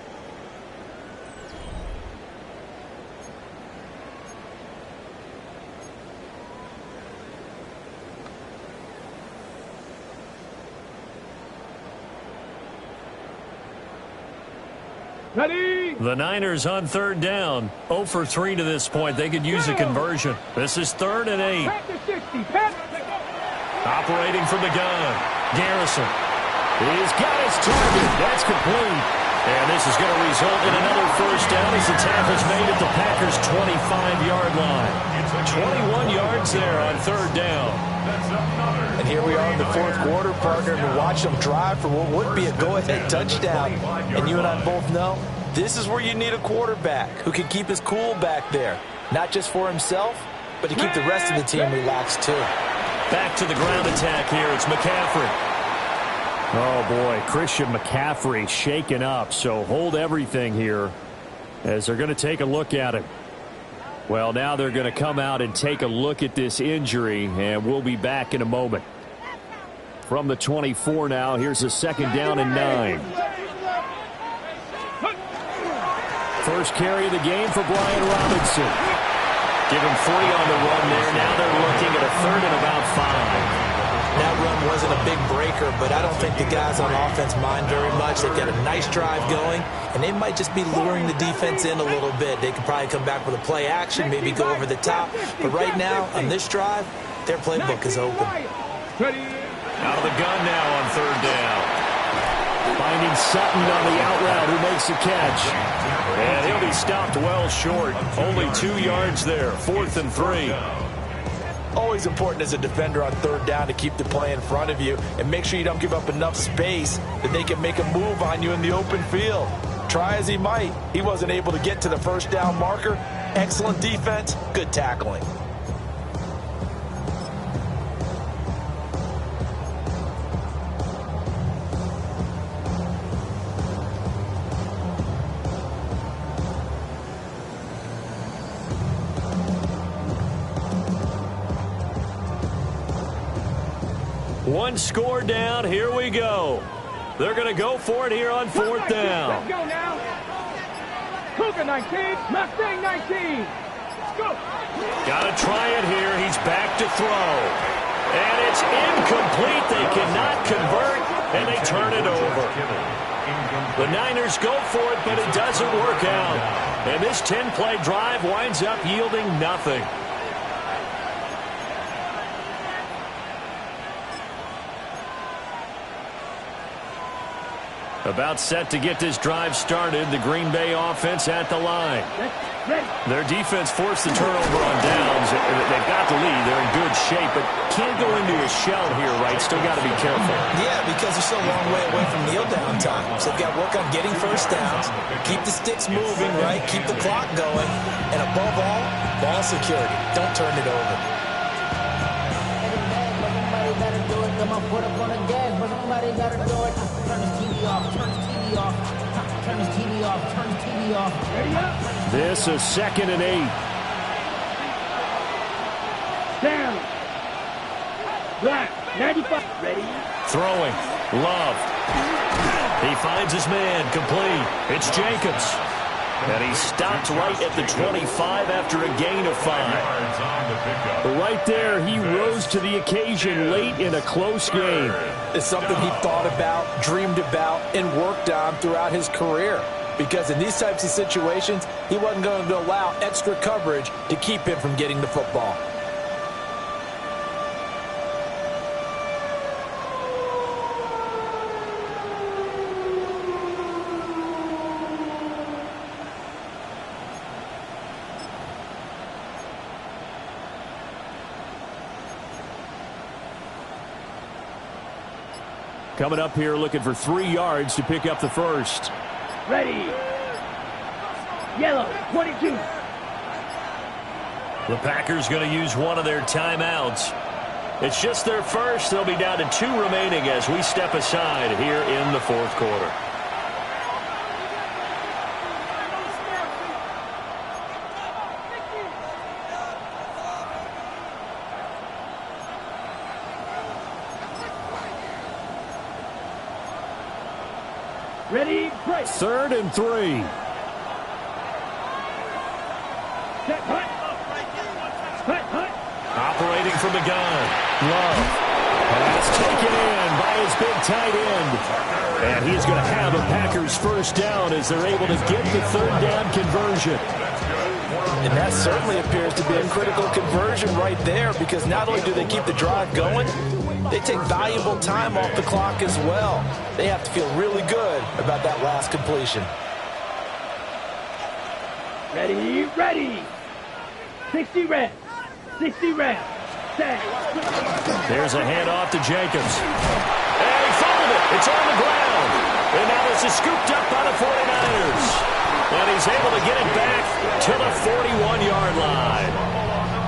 Ready? The Niners on third down. 0 for 3 to this point. They could use a conversion. This is third and 8. Back to 60. Pat. Operating from the gun. Garrison. He's got his target. That's complete. And this is going to result in another first down as the tackle's made at the Packers' 25-yard line. 21 yards there on third down. And here we are in the fourth quarter, partner, and watch them drive for what would be a go-ahead touchdown. And you and I both know this is where you need a quarterback who can keep his cool back there. Not just for himself, but to keep the rest of the team relaxed too. Back to the ground attack here. It's McCaffrey. Oh, boy, Christian McCaffrey shaken up, so hold everything here as they're going to take a look at it. Well, now they're going to come out and take a look at this injury, and we'll be back in a moment. From the 24 now, here's a second down and 9. First carry of the game for Brian Robinson. Give him 3 on the run there. Now they're looking at a third and about 5. That run wasn't a big breaker, but I don't think the guys on offense mind very much. They've got a nice drive going, and they might just be luring the defense in a little bit. They could probably come back with a play action, maybe go over the top. But right now, on this drive, their playbook is open. Out of the gun now on third down. Finding Sutton on the out route who makes the catch. And he'll be stopped well short. Only 2 yards there. 4th and 3. Always important as a defender on third down to keep the play in front of you and make sure you don't give up enough space that they can make a move on you in the open field. Try as he might, he wasn't able to get to the first down marker. Excellent defense, good tackling. One score down. Here we go. They're going to go for it here on 4th down. Let's go now. Cougar 19. Mustang 19. Let's go. Got to try it here. He's back to throw. And it's incomplete. They cannot convert, and they turn it over. The Niners go for it, but it doesn't work out. And this 10-play drive winds up yielding nothing. About set to get this drive started. The Green Bay offense at the line. Their defense forced the turnover on downs. They've got the lead. They're in good shape, but can't go into a shell here, right? Still got to be careful. Yeah, because they're still a long way away from kneel down time. So they've got to work on getting first downs, keep the sticks moving, right? Keep the clock going. And above all, ball security. Don't turn it over. Put up on the gas, but somebody gotta do it. Turn this TV off, turn this TV off. Turn this TV off, turn this TV off. Ready up. This is 2nd and 8. Down. Black. 95. Ready. Throwing. Love. He finds his man. Complete. It's Jacobs. And he stopped right at the 25 after a gain of 5. Right there, he rose to the occasion late in a close game. It's something he thought about, dreamed about, and worked on throughout his career. Because in these types of situations, he wasn't going to allow extra coverage to keep him from getting the football. Coming up here looking for 3 yards to pick up the first. Ready. Yellow. 22. The Packers going to use one of their timeouts. It's just their first. They'll be down to 2 remaining as we step aside here in the 4th quarter. Ready. Break. 3rd and 3. Set. Hut. Hut. Hut. Operating from the gun. Love. That's taken in by his big tight end. And he's going to have a Packers first down as they're able to get the 3rd down conversion. And that certainly appears to be a critical conversion right there, because not only do they keep the drive going, they take valuable time off the clock as well. They have to feel really good about that last completion. Ready. Ready. 60 reps. 60 reps. Set. There's a handoff to Jacobs. And he fumbled it. It's on the ground. And now this is scooped up by the 49ers. And he's able to get it back to the 41-yard line.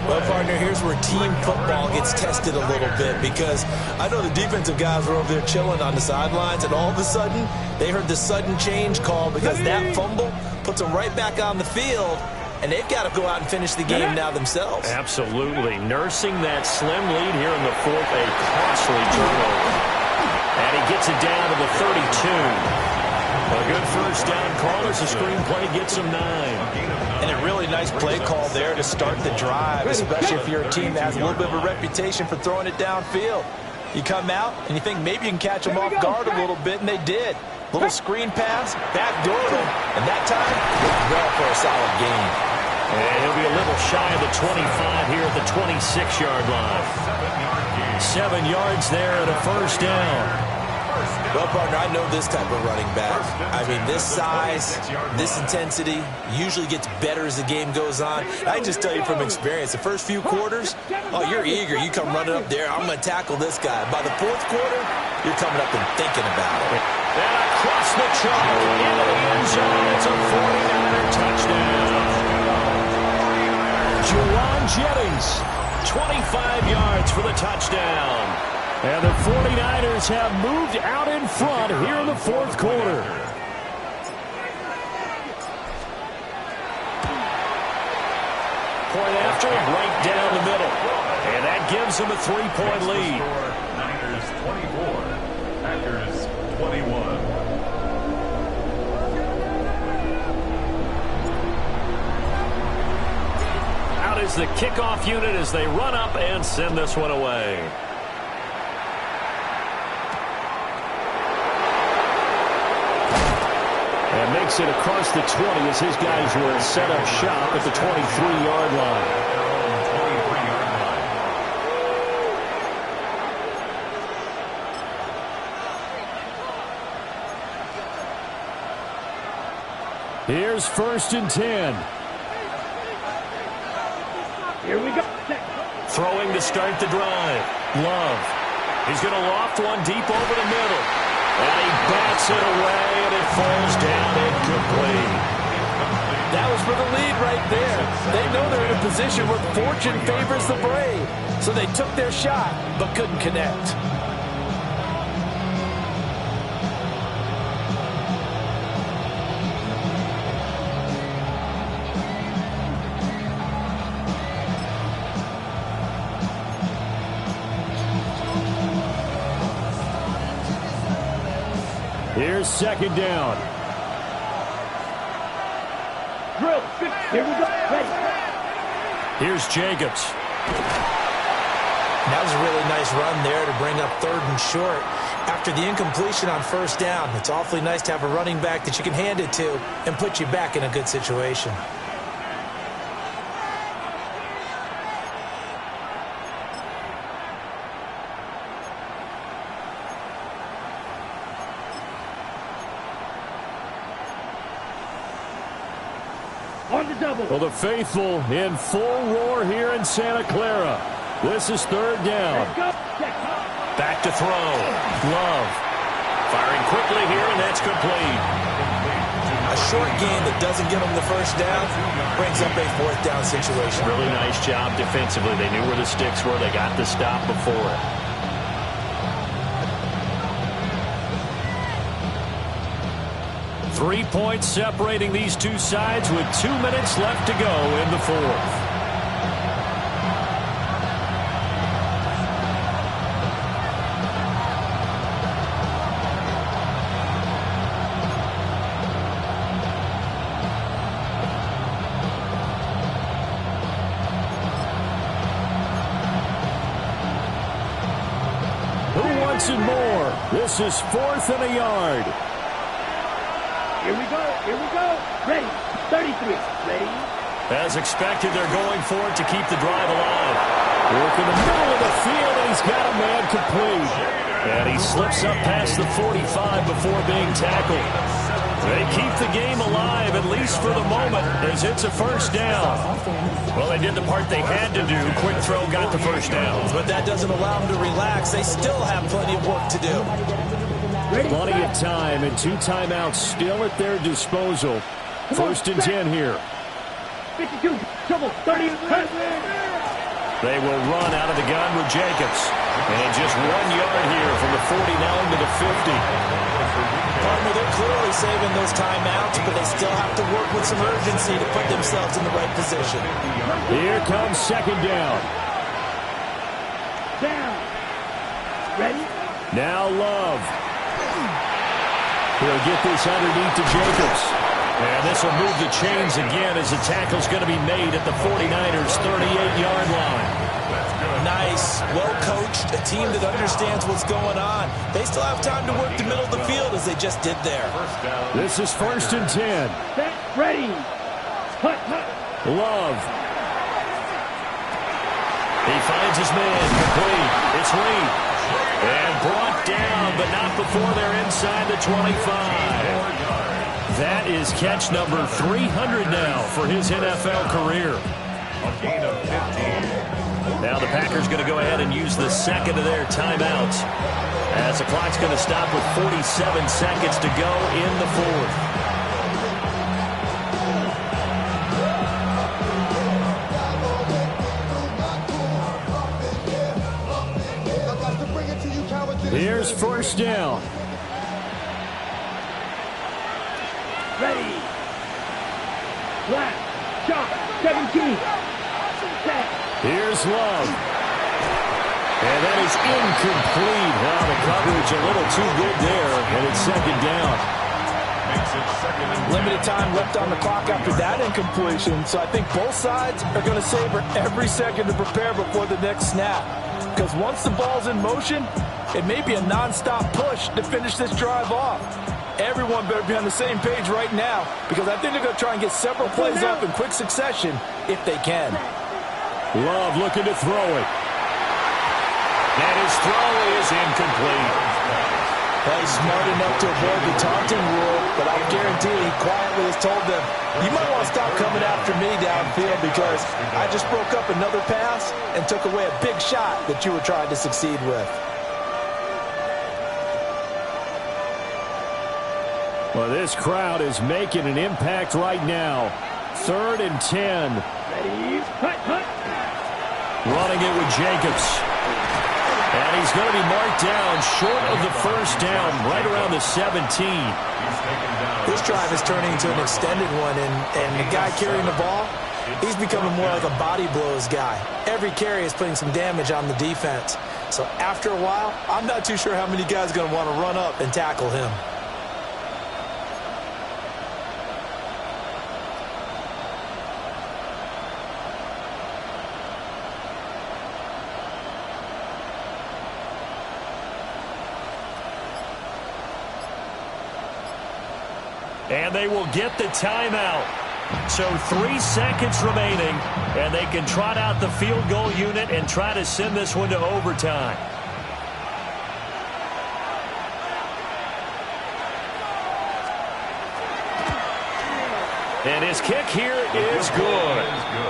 Well, partner, here's where team football gets tested a little bit, because I know the defensive guys were over there chilling on the sidelines, and all of a sudden, they heard the sudden change call because that fumble puts them right back on the field, and they've got to go out and finish the game now themselves. Absolutely. Nursing that slim lead here in the 4th, a costly turnover. And he gets it down to the 32. A good first down call as the screenplay gets him 9. And a really nice play call there to start the drive, especially if you're a team that has a little bit of a reputation for throwing it downfield. You come out and you think maybe you can catch them off guard a little bit, and they did. Little screen pass, backdoor them, and that time, well for a solid gain. And he'll be a little shy of the 25 here at the 26-yard line. 7 yards there and a first down. Well, partner, I know this type of running back. I mean, this size, this intensity usually gets better as the game goes on. I just tell you from experience, the first few quarters, oh, you're eager. You come running up there, I'm going to tackle this guy. By the 4th quarter, you're coming up and thinking about it. And across the chalk into the end zone. It's a 49er touchdown. Juwan Jennings, 25 yards for the touchdown. And the 49ers have moved out in front here in the 4th quarter. Point after, right down the middle. And that gives them a 3-point lead. Niners 24, Packers 21. Out is the kickoff unit as they run up and send this one away. And makes it across the 20 as his guys were set up shop at the 23-yard line. Here's 1st and 10. Here we go. Throwing to start the drive. Love. He's going to loft one deep over the middle. And he bats it away, and it falls down incomplete. That was for the lead right there. They know they're in a position where fortune favors the brave. So they took their shot, but couldn't connect. Here's 2nd down. Drill. Here we go. Ready. Here's Jacobs. That was a really nice run there to bring up 3rd and short. After the incompletion on 1st down, it's awfully nice to have a running back that you can hand it to and put you back in a good situation. On the double. Well, the faithful in full roar here in Santa Clara. This is 3rd down. Let's go. Check. Back to throw. Love. Firing quickly here, and that's complete. A short gain that doesn't give them the 1st down brings up a 4th down situation. Really nice job defensively. They knew where the sticks were. They got the stop before it. Three points separating these two sides with 2 minutes left to go in the 4th. Who wants it more? This is 4th and a yard. Here we go. Here we go. Ready. 33. Ready. As expected, they're going for it to keep the drive alive. Work in the middle of the field, and he's got a man complete. And he slips up past the 45 before being tackled. They keep the game alive, at least for the moment, as it's a 1st down. Well, they did the part they had to do. Quick throw got the 1st down. But that doesn't allow them to relax. They still have plenty of work to do. Plenty of time and 2 timeouts still at their disposal. 1st and 10 here. 52. Trouble. 30. Cut. They will run out of the gun with Jacobs. And just 1 yard here from the 49 to the 50. Partner, they're clearly saving those timeouts, but they still have to work with some urgency to put themselves in the right position. Here comes 2nd down. Down. Ready. Now Love. He'll get this underneath to Jacobs. And this will move the chains again as the tackle's going to be made at the 49ers' 38-yard line. Nice, well-coached, a team that understands what's going on. They still have time to work the middle of the field as they just did there. This is 1st and 10. Set. Ready. Hut. Love. He finds his man complete. It's Lee. And brought down, but not before they're inside the 25. That is catch number 300 now for his NFL career. A gain of 15. Now the Packers going to go ahead and use the 2nd of their timeouts, as the clock's going to stop with 47 seconds to go in the 4th. Here's 1st down. Ready. Flat. Shot. 17. Set. Here's Love. And that is incomplete. Wow, the coverage a little too good there. And it's 2nd down. Makes it 2nd and 10. Limited time left on the clock after that incompletion. So I think both sides are going to savor every second to prepare before the next snap. Because once the ball's in motion, it may be a non-stop push to finish this drive off. Everyone better be on the same page right now, because I think they're going to try and get several plays off in quick succession if they can. Love looking to throw it. And his throw is incomplete. Well, he's smart enough to avoid the taunting rule, but I guarantee he quietly has told them, you might want to stop coming after me downfield because I just broke up another pass and took away a big shot that you were trying to succeed with. Well, this crowd is making an impact right now. 3rd and 10. Ready, hut, hut. Running it with Jacobs. And he's going to be marked down short of the first down, right around the 17. This drive is turning into an extended one, and the guy carrying the ball, he's becoming more like a body blows guy. Every carry is putting some damage on the defense. So after a while, I'm not too sure how many guys are going to want to run up and tackle him. And they will get the timeout. So 3 seconds remaining, and they can trot out the field goal unit and try to send this one to overtime. And his kick here is good.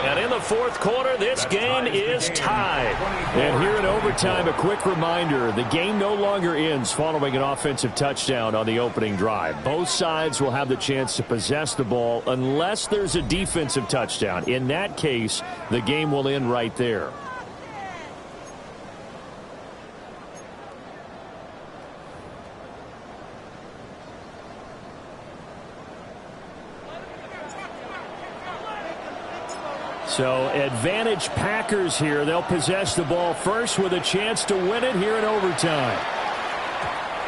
And in the 4th quarter, this game is tied. And here in overtime, a quick reminder, the game no longer ends following an offensive touchdown on the opening drive. Both sides will have the chance to possess the ball unless there's a defensive touchdown. In that case, the game will end right there. So advantage Packers here. They'll possess the ball first with a chance to win it here in overtime.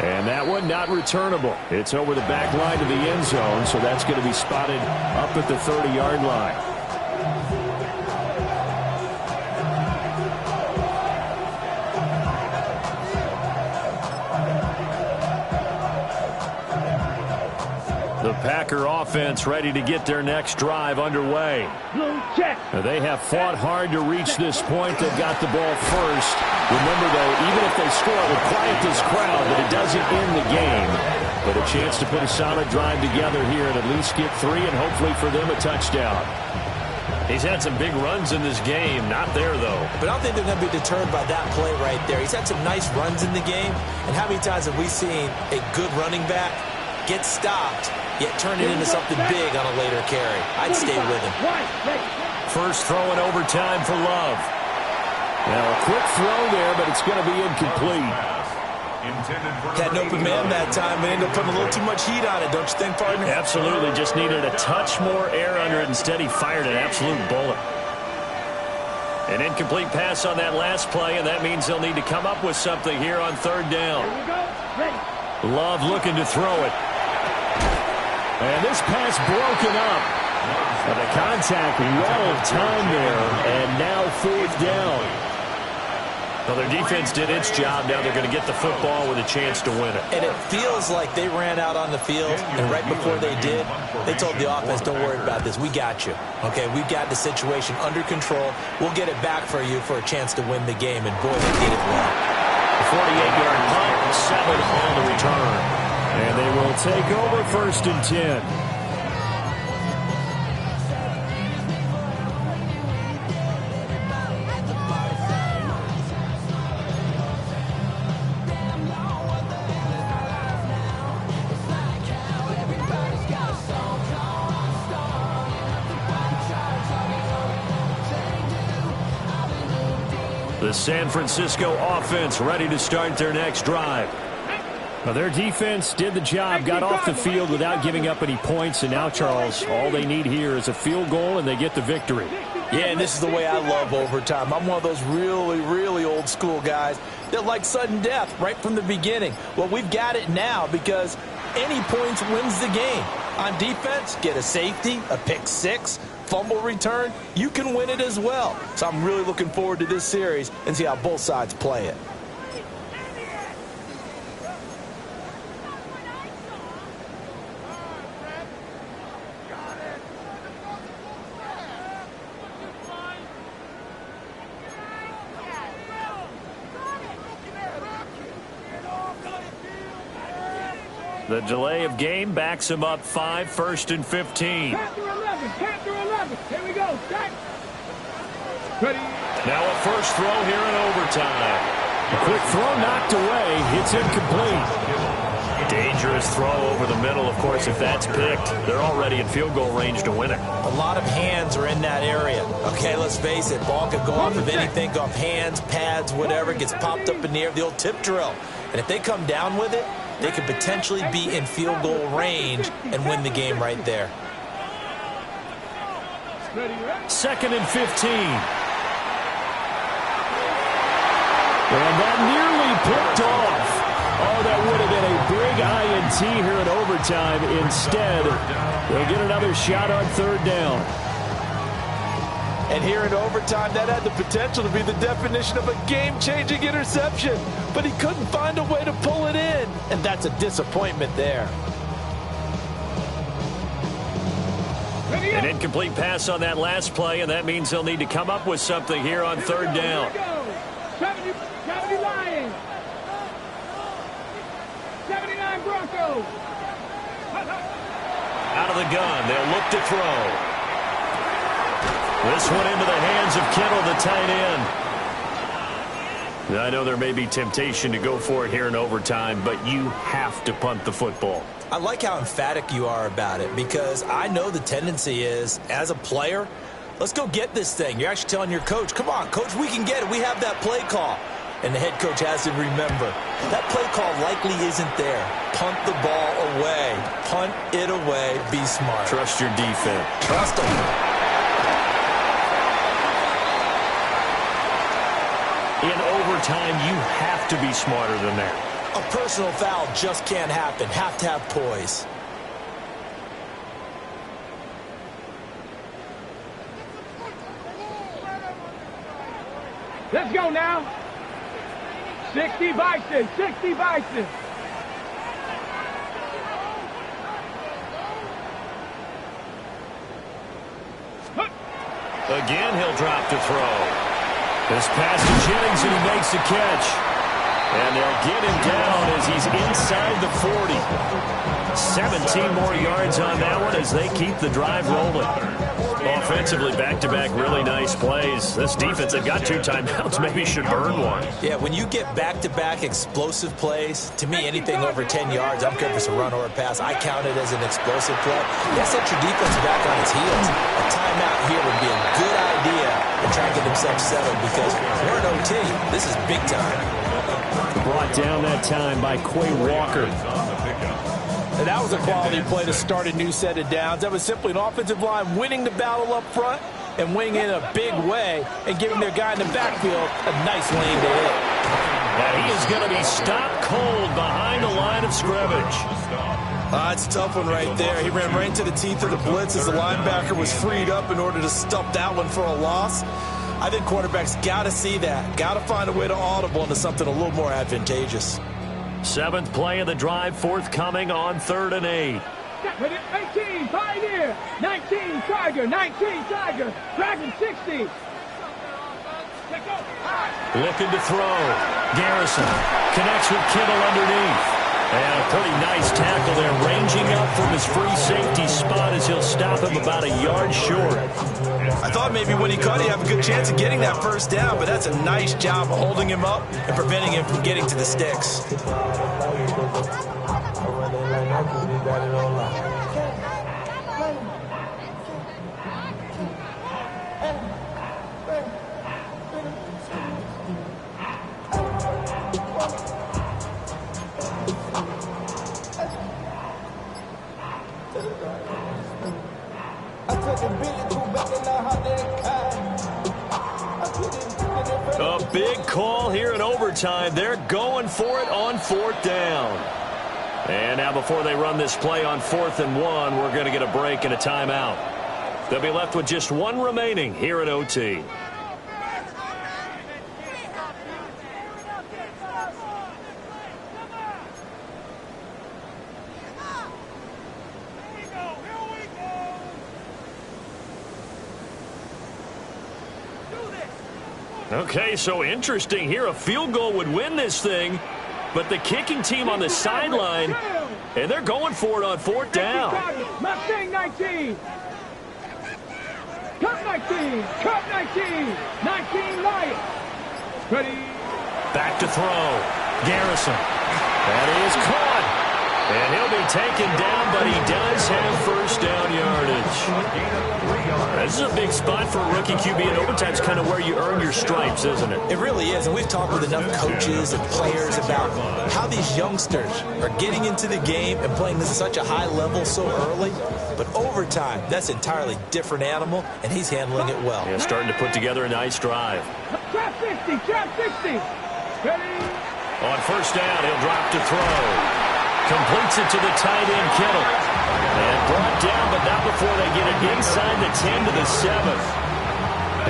And that one not returnable. It's over the back line to the end zone, so that's going to be spotted up at the 30-yard line. The Packer offense ready to get their next drive underway. They have fought hard to reach this point. They've got the ball first. Remember, though, even if they score, it will quiet this crowd, but it doesn't end the game. But a chance to put a solid drive together here and at least get 3 and hopefully for them a touchdown. He's had some big runs in this game. Not there, though. But I don't think they're going to be deterred by that play right there. He's had some nice runs in the game. And how many times have we seen a good running back get stopped, yet turn it into something big on a later carry? I'd stay with him. First throw in overtime for Love. Now a quick throw there, but it's going to be incomplete. Had an open man that time, but ended up putting a little too much heat on it, don't you think, partner? Absolutely. Just needed a touch more air under it. Instead, he fired an absolute bullet. An incomplete pass on that last play, and that means they'll need to come up with something here on 3rd down. Love looking to throw it. And this pass broken up. And the contact, lot of time there, and now 4th down. Well, their defense did its job. Now they're going to get the football with a chance to win it. And it feels like they ran out on the field, and right before they did, they told the offense, don't worry about this. We got you. Okay, we've got the situation under control. We'll get it back for you for a chance to win the game. And, boy, they did it well. The 48-yard punt, 7 on the return. And they will take over 1st and 10. The San Francisco offense ready to start their next drive. Well, their defense did the job, got off the field without giving up any points, and now, Charles, all they need here is a field goal, and they get the victory. Yeah, and this is the way I love overtime. I'm one of those really, really old school guys that like sudden death right from the beginning. Well, we've got it now because any points wins the game. On defense, get a safety, a pick six, fumble return, you can win it as well. So I'm really looking forward to this series and see how both sides play it. The delay of game backs him up 5, 1st and 15. 10 through 11, 10 through 11. Here we go. Set. Ready. Now a first throw here in overtime. A quick throw knocked away. It's incomplete. Dangerous throw over the middle, of course. If that's picked, they're already in field goal range to win it. A lot of hands are in that area. Okay, let's face it. Ball could go off of anything, go off hands, pads, whatever. Gets popped up in the air, the old tip drill. And if they come down with it, they could potentially be in field goal range and win the game right there. 2nd and 15. And that nearly picked off. Oh, that would have been a big INT here in overtime. Instead, they'll get another shot on 3rd down. And here in overtime, that had the potential to be the definition of a game-changing interception. But he couldn't find a way to pull it in. And that's a disappointment there. An incomplete pass on that last play, and that means they'll need to come up with something here on 3rd down. 70 Lions. 79 Broncos. Out of the gun, they'll look to throw. This one into the hands of Kittle, the tight end. I know there may be temptation to go for it here in overtime, but you have to punt the football. I like how emphatic you are about it, because I know the tendency is, as a player, let's go get this thing. You're actually telling your coach, come on, coach, we can get it. We have that play call. And the head coach has to remember, that play call likely isn't there. Punt the ball away. Punt it away. Be smart. Trust your defense. Trust them. In overtime, you have to be smarter than that. A personal foul just can't happen. Have to have poise. Let's go now. 60 Bison, 60 Bison. Again, he'll drop to throw. This pass to Jennings, and he makes the catch. And they'll get him down as he's inside the 40. 17 more yards on that one as they keep the drive rolling. Offensively, back-to-back really nice plays. This defense, they've got 2 timeouts, maybe should burn one. Yeah, when you get back-to-back explosive plays, to me, anything over 10 yards, I don't care if it's a run or a pass, I count it as an explosive play. That sets your defense back on its heels. A timeout here would be a good idea to try and get themselves settled, because we're in OT. This is big time. Brought down that time by Quay Walker. And that was a quality play to start a new set of downs. That was simply an offensive line winning the battle up front and winning in a big way and giving their guy in the backfield a nice lane to hit. And he is going to be stopped cold behind the line of scrimmage. It's a tough one right there. He ran right into the teeth of the blitz as the linebacker was freed up in order to stop that one for a loss. I think quarterbacks got to see that. Got to find a way to audible into something a little more advantageous. 7th play of the drive, forthcoming on 3rd and 8. 18, Pioneer. 19, Tiger. 19, Tiger. Dragon 60. Looking to throw. Garrison connects with Kittle underneath. And a pretty nice tackle there, ranging up from his free safety spot as he'll stop him about a yard short. I thought maybe when he caught, he'd have a good chance of getting that first down, but that's a nice job of holding him up and preventing him from getting to the sticks. A big call here in overtime. They're going for it on 4th down. And now before they run this play on 4th and 1, we're going to get a break and a timeout. They'll be left with just 1 remaining here at OT. Okay, so interesting here. A field goal would win this thing, but the kicking team on the sideline And they're going for it on fourth down. Mustang 19. Cut 19. Cut 19. 19 Lions. Ready. Back to throw. Garrison. That is caught. And he'll be taken down, but he does have first down yardage. This is a big spot for a rookie QB, and overtime's kind of where you earn your stripes, isn't it? It really is, and we've talked with enough coaches and players about how these youngsters are getting into the game and playing this at such a high level so early. But overtime, that's an entirely different animal, and he's handling it well. Yeah, starting to put together a nice drive. Trap 60. Trap 60. Ready. On first down, he'll drop to throw. Completes it to the tight end, Kittle. And brought down, but not before they get it inside the 10 to the 7.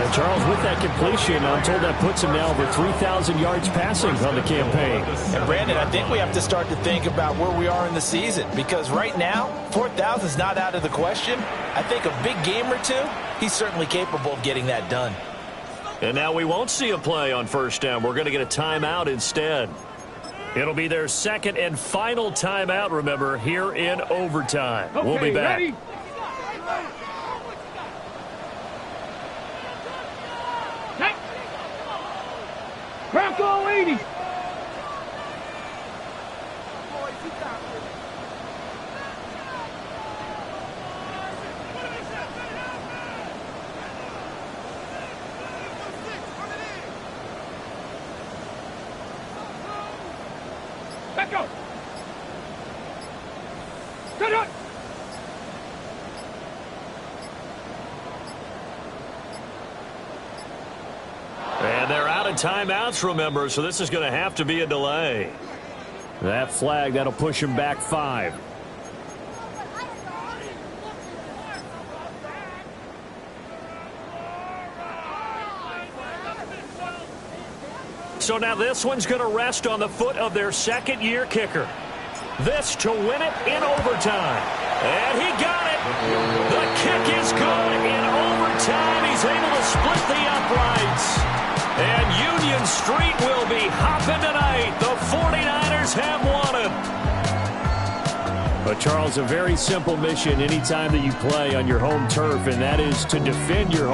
And Charles, with that completion, I'm told that puts him now over 3,000 yards passing on the campaign. And Brandon, I think we have to start to think about where we are in the season, because right now, 4,000 is not out of the question. I think a big game or two, he's certainly capable of getting that done. And now we won't see a play on first down. We're going to get a timeout instead. It'll be their second and final timeout, remember, here in overtime. Okay, we'll be back. Ready? Bronco 80. Back up. Good up. And they're out of timeouts, remember, so this is going to have to be a delay. That flag, that'll push him back 5. So now this one's going to rest on the foot of their second-year kicker. This to win it in overtime. And he got it. The kick is good in overtime. He's able to split the uprights. And Union Street will be hopping tonight. The 49ers have won it. But, Charles, a very simple mission anytime that you play on your home turf, and that is to defend your home.